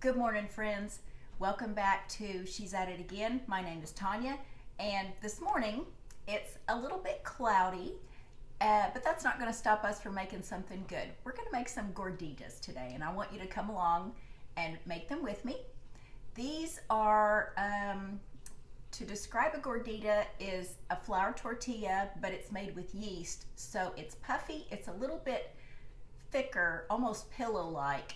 Good morning, friends. Welcome back to She's At It Again. My name is Tanya, and this morning it's a little bit cloudy, but that's not going to stop us from making something good. We're going to make some gorditas today, and I want you to come along and make them with me. These are, to describe a gordita, is a flour tortilla, but it's made with yeast, so it's puffy. It's a little bit thicker, almost pillow-like.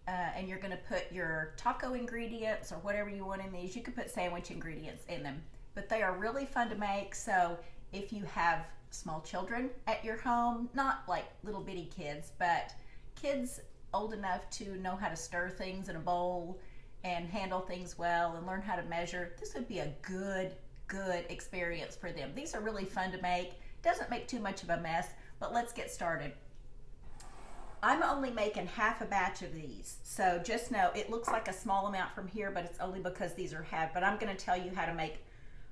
And you're going to put your taco ingredients or whatever you want in these. You could put sandwich ingredients in them, but they are really fun to make. So if you have small children at your home, not like little bitty kids, but kids old enough to know how to stir things in a bowl and handle things well and learn how to measure, this would be a good experience for them. These are really fun to make. Doesn't make too much of a mess, but let's get started. I'm only making half a batch of these, so just know it looks like a small amount from here, but it's only because these are half. But I'm going to tell you how to make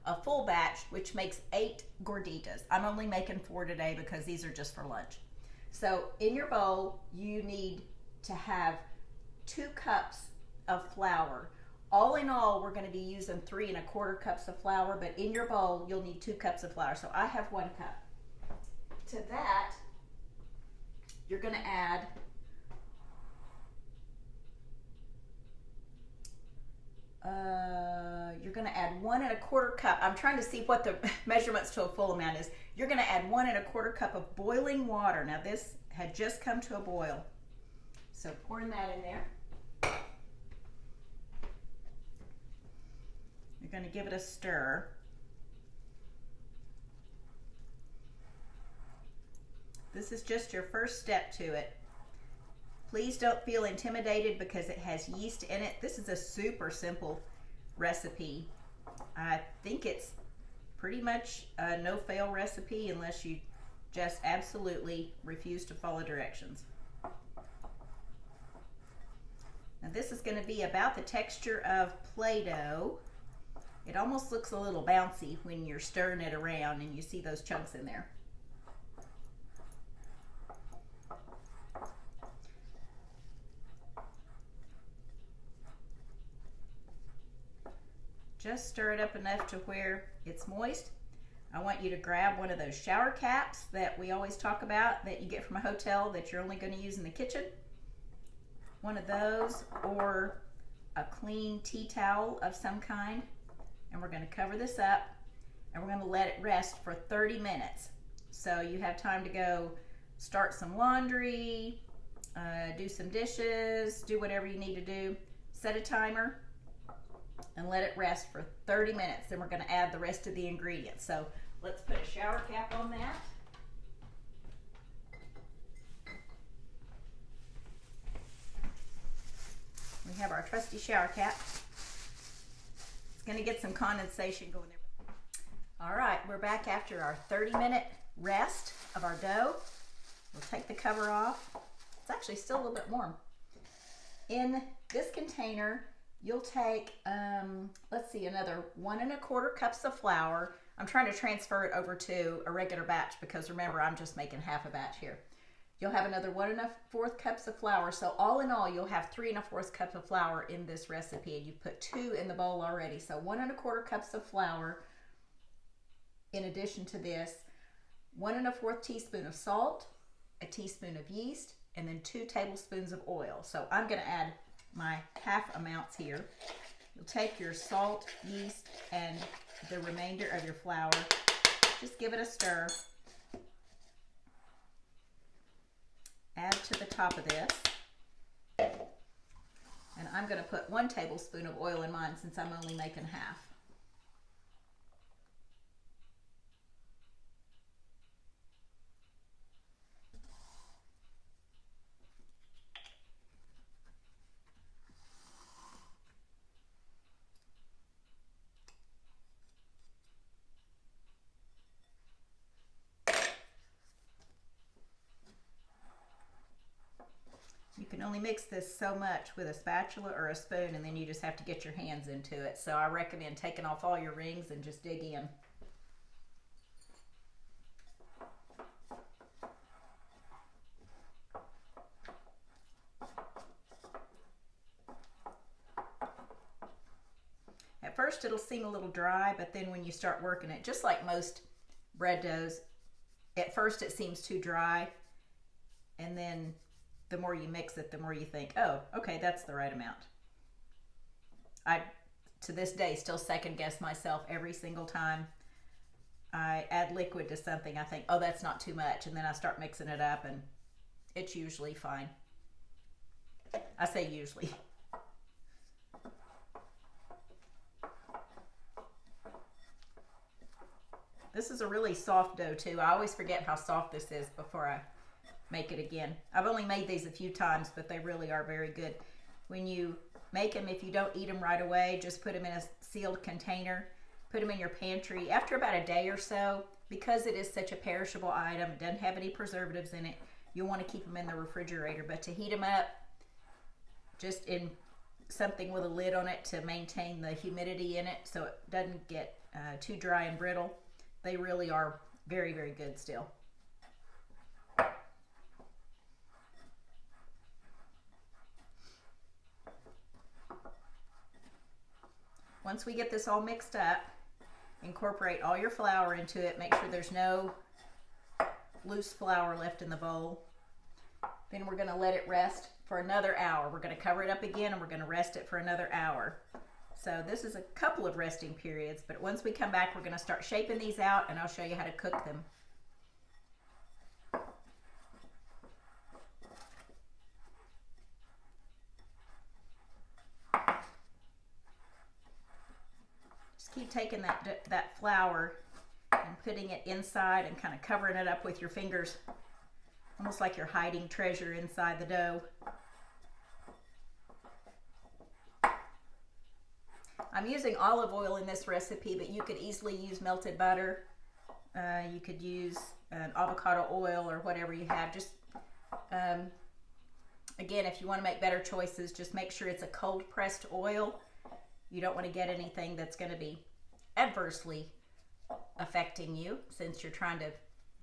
a full batch, which makes 8 gorditas. I'm only making 4 today because these are just for lunch. So in your bowl, you need to have 2 cups of flour. All in all, we're going to be using 3 1/4 cups of flour, but in your bowl, you'll need 2 cups of flour. So I have 1 cup. To that, you're going to add you're going to add 1 1/4 cup. I'm trying to see what the measurements to a full amount is. You're going to add 1 1/4 cup of boiling water. Now this had just come to a boil, so pouring that in there. You're going to give it a stir. This is just your first step to it. Please don't feel intimidated because it has yeast in it. This is a super simple recipe. I think it's pretty much a no-fail recipe unless you just absolutely refuse to follow directions. Now this is going to be about the texture of Play-Doh. It almost looks a little bouncy when you're stirring it around and you see those chunks in there. Just stir it up enough to where it's moist. I want you to grab one of those shower caps that we always talk about that you get from a hotel that you're only going to use in the kitchen. One of those, or a clean tea towel of some kind. And we're going to cover this up and we're going to let it rest for 30 minutes. So you have time to go start some laundry, do some dishes, do whatever you need to do. Set a timer and let it rest for 30 minutes. Then we're going to add the rest of the ingredients. So let's put a shower cap on that. We have our trusty shower cap. It's going to get some condensation going there. All right, we're back after our 30-minute rest of our dough. We'll take the cover off. It's actually still a little bit warm. In this container, you'll take, let's see, another 1 1/4 cups of flour. I'm trying to transfer it over to a regular batch because remember, I'm just making half a batch here. You'll have another 1 1/4 cups of flour. So all in all, you'll have 3 1/4 cups of flour in this recipe, and you put 2 in the bowl already. So 1 1/4 cups of flour. In addition to this, 1 1/4 teaspoon of salt, a teaspoon of yeast, and then 2 tablespoons of oil. So I'm going to add my half amounts here. You'll take your salt, yeast, and the remainder of your flour. Just give it a stir. Add to the top of this. And I'm going to put 1 tablespoon of oil in mine since I'm only making half. You can only mix this so much with a spatula or a spoon, and then you just have to get your hands into it. So I recommend taking off all your rings and just dig in. first it'll seem a little dry, but then when you start working it, just like most bread doughs, at first it seems too dry, and then the more you mix it, the more you think, oh, okay, that's the right amount. I, to this day, still second guess myself every single time I add liquid to something. I think, oh, that's not too much, and then I start mixing it up, and it's usually fine. I say usually. This is a really soft dough too. I always forget how soft this is before I make it again. I've only made these a few times, but they really are very good. When you make them, if you don't eat them right away, just put them in a sealed container. Put them in your pantry. After about a day or so, because it is such a perishable item, it doesn't have any preservatives in it, you'll want to keep them in the refrigerator. But to heat them up, just in something with a lid on it to maintain the humidity in it so it doesn't get too dry and brittle. They really are very, very good still. Once we get this all mixed up, incorporate all your flour into it. Make sure there's no loose flour left in the bowl. Then we're going to let it rest for another hour. We're going to cover it up again and we're going to rest it for another hour. So this is a couple of resting periods, but once we come back, we're going to start shaping these out and I'll show you how to cook them. Just keep taking that flour and putting it inside and kind of covering it up with your fingers, almost like you're hiding treasure inside the dough. I'm using olive oil in this recipe, but you could easily use melted butter. You could use an avocado oil or whatever you have. Just, again, if you want to make better choices, just make sure it's a cold pressed oil. You don't want to get anything that's going to be adversely affecting you since you're trying to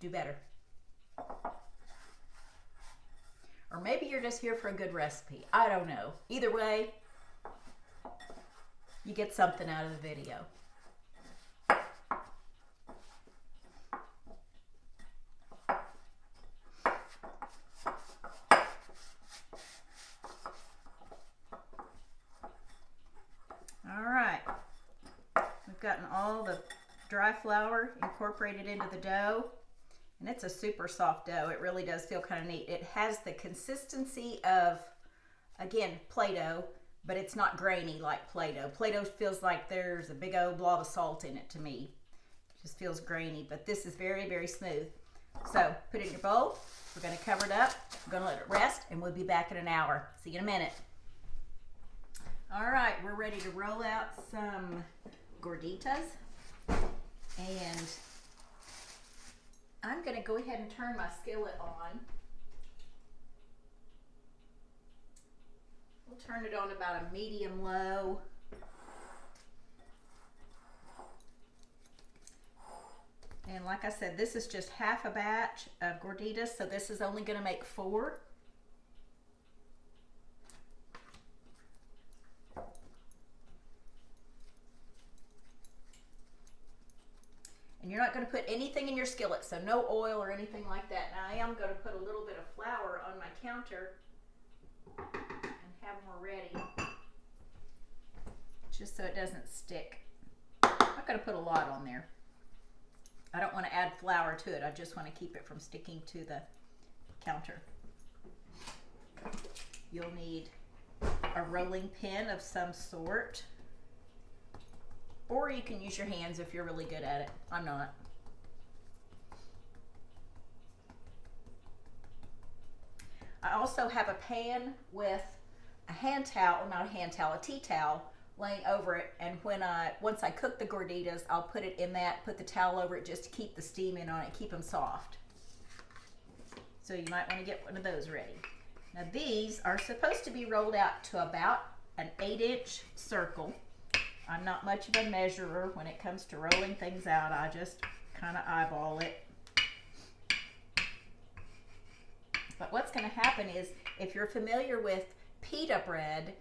do better. Or maybe you're just here for a good recipe. I don't know. Either way, you get something out of the video. All right, we've gotten all the dry flour incorporated into the dough, and it's a super soft dough. It really does feel kind of neat. It has the consistency of, again, Play-Doh, but it's not grainy like Play-Doh. Play-Doh feels like there's a big old blob of salt in it to me. It just feels grainy, but this is very, very smooth. So put it in your bowl. We're going to cover it up. We're going to let it rest, and we'll be back in an hour. See you in a minute. All right, we're ready to roll out some Gorditas. And I'm going to go ahead and turn my skillet on. We'll turn it on about a medium low. And like I said, this is just half a batch of Gorditas, so this is only going to make 4. And you're not going to put anything in your skillet, so no oil or anything like that. Now I am going to put a little bit of flour on my counter and have more ready, just so it doesn't stick. I'm not going to put a lot on there. I don't want to add flour to it. I just want to keep it from sticking to the counter. You'll need a rolling pin of some sort, or you can use your hands if you're really good at it. I'm not. I also have a pan with a hand towel, not a hand towel, a tea towel laying over it, and once I cook the Gorditas, I'll put it in that, put the towel over it just to keep the steam in on it, keep them soft. So you might want to get one of those ready. Now these are supposed to be rolled out to about an 8-inch circle. I'm not much of a measurer when it comes to rolling things out. I just kind of eyeball it. But what's going to happen is, if you're familiar with pita bread,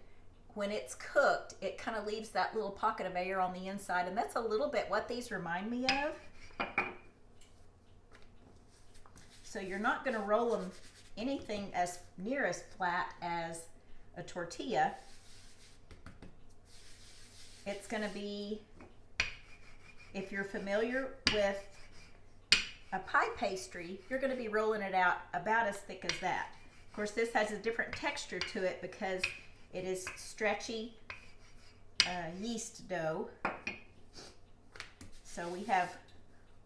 when it's cooked, it kind of leaves that little pocket of air on the inside, and that's a little bit what these remind me of. So you're not going to roll them anything as near as flat as a tortilla. It's going to be, if you're familiar with a pie pastry, you're going to be rolling it out about as thick as that. Of course, this has a different texture to it because it is stretchy yeast dough. So we have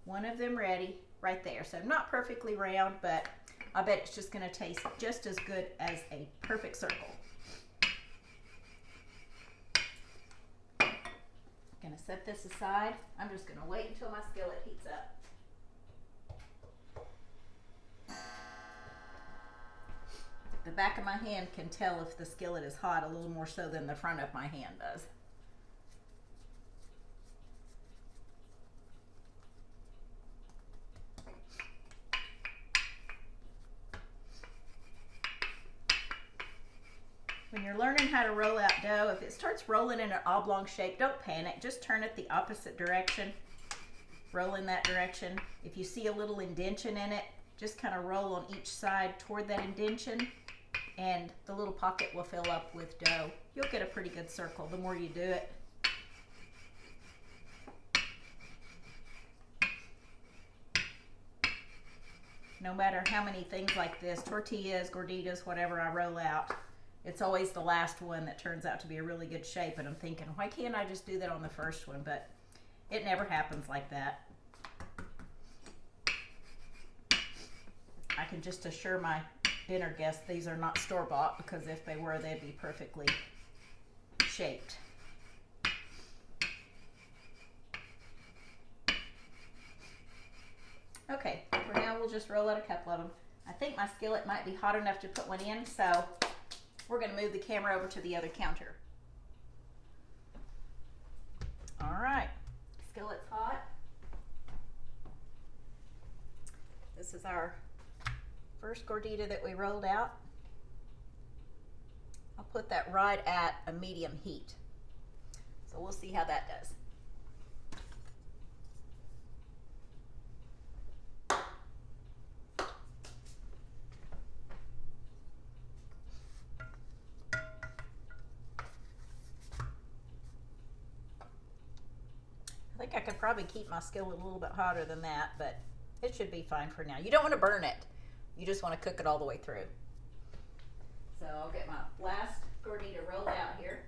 one of them ready right there. So not perfectly round, but I bet it's just going to taste just as good as a perfect circle. Going to set this aside. I'm just going to wait until my skillet heats up. The back of my hand can tell if the skillet is hot a little more so than the front of my hand does. When you're learning how to roll out dough, if it starts rolling in an oblong shape, don't panic. Just turn it the opposite direction. Roll in that direction. If you see a little indention in it, just kind of roll on each side toward that indention, and the little pocket will fill up with dough. You'll get a pretty good circle the more you do it. No matter how many things like this, tortillas, gorditas, whatever I roll out, it's always the last one that turns out to be a really good shape, and I'm thinking, why can't I just do that on the first one? But it never happens like that. I can just assure my dinner guests these are not store-bought, because if they were, they'd be perfectly shaped. Okay, for now we'll just roll out a couple of them. I think my skillet might be hot enough to put one in, so we're going to move the camera over to the other counter. All right, skillet's hot. This is our first gordita that we rolled out. I'll put that right at a medium heat. So we'll see how that does. I think I could probably keep my skillet a little bit hotter than that, but it should be fine for now. You don't want to burn it. You just want to cook it all the way through. So I'll get my last gordita rolled out here.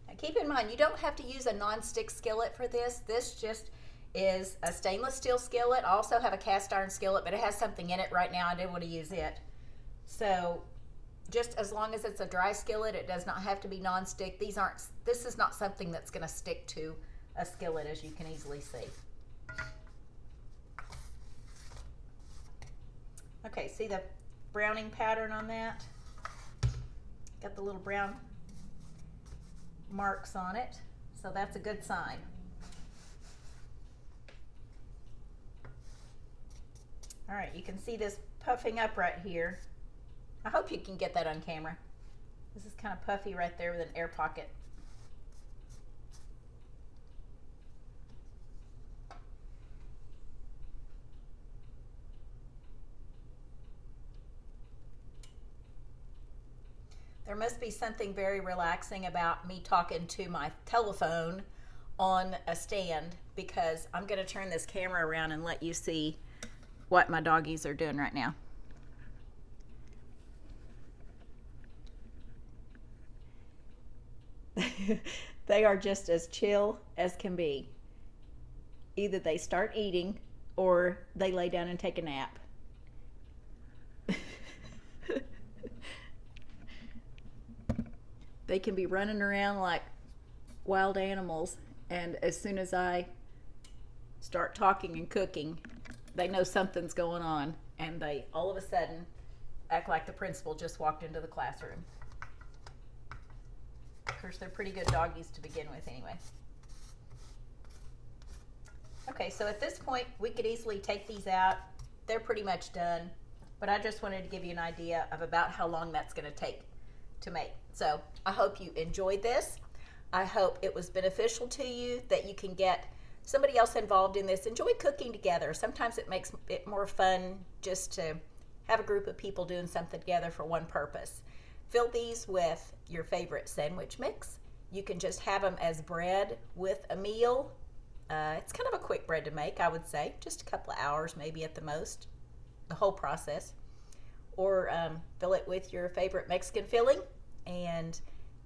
Now keep in mind, you don't have to use a non-stick skillet for this. This just is a stainless steel skillet. I also have a cast iron skillet, but it has something in it right now. I didn't want to use it. So just as long as it's a dry skillet, it does not have to be non-stick. This is not something that's going to stick to a skillet, as you can easily see. Okay, see the browning pattern on that? Got the little brown marks on it, so that's a good sign. All right, you can see this puffing up right here. I hope you can get that on camera. This is kind of puffy right there with an air pocket. There must be something very relaxing about me talking to my telephone on a stand, because I'm going to turn this camera around and let you see what my doggies are doing right now. They are just as chill as can be. Either they start eating or they lay down and take a nap. They can be running around like wild animals, and as soon as I start talking and cooking, they know something's going on, and they all of a sudden act like the principal just walked into the classroom. Of course, they're pretty good doggies to begin with anyway. Okay, so at this point, we could easily take these out. They're pretty much done, but I just wanted to give you an idea of about how long that's going to take to make. So I hope you enjoyed this. I hope it was beneficial to you, that you can get somebody else involved in this. Enjoy cooking together. Sometimes it makes it more fun just to have a group of people doing something together for one purpose. Fill these with your favorite sandwich mix. You can just have them as bread with a meal. It's kind of a quick bread to make, I would say. Just a couple of hours maybe at the most, the whole process. Or fill it with your favorite Mexican filling and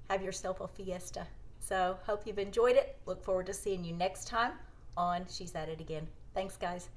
have yourself a fiesta. So hope you've enjoyed it. Look forward to seeing you next time on She's At It Again. Thanks, guys.